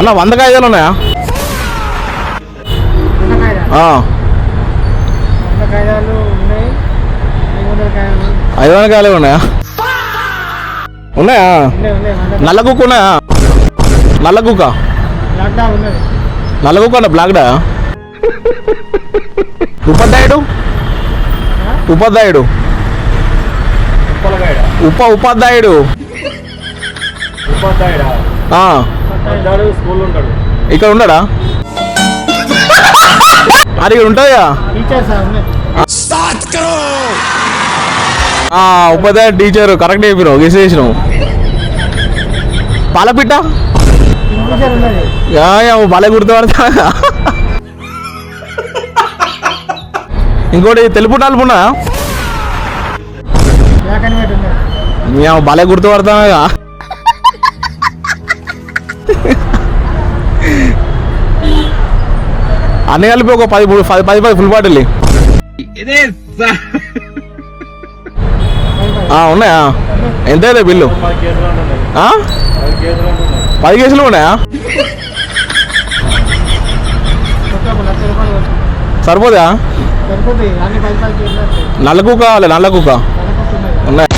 అన్న 100 కాయలు ఉన్నాయా? 500 కాయలు ఉన్నాయా? ఉన్నాయా? నల్ల కుక్క ఉన్నాయా? నల్ల కుక్క అన్న బ్లాక్డా? ఉపాధ్యాయుడు ఉపాధ్యాయుడు ఇక్కడ ఉండడా? అది ఇక్కడ ఉంటుందా? ఉపాధ్యాయుడు టీచర్ కరెక్ట్ చెప్పినావు, గెస్ చేసినావు. పాలపిట్ట బాలే గుర్తుపడతా. ఇంకోటి తెలుపు నలుపున్నా బాలే గుర్తుపడతాగా. అన్ని కలిపి ఒక 10 ఫుల్ బాటిల్ ఉన్నాయా? ఎంత అయితే బిల్లు? 10 కేసులు ఉన్నాయా? సరిపోదా? నల్ల కుక్క కావాలి, నల్ల కుక్క ఉన్నాయా?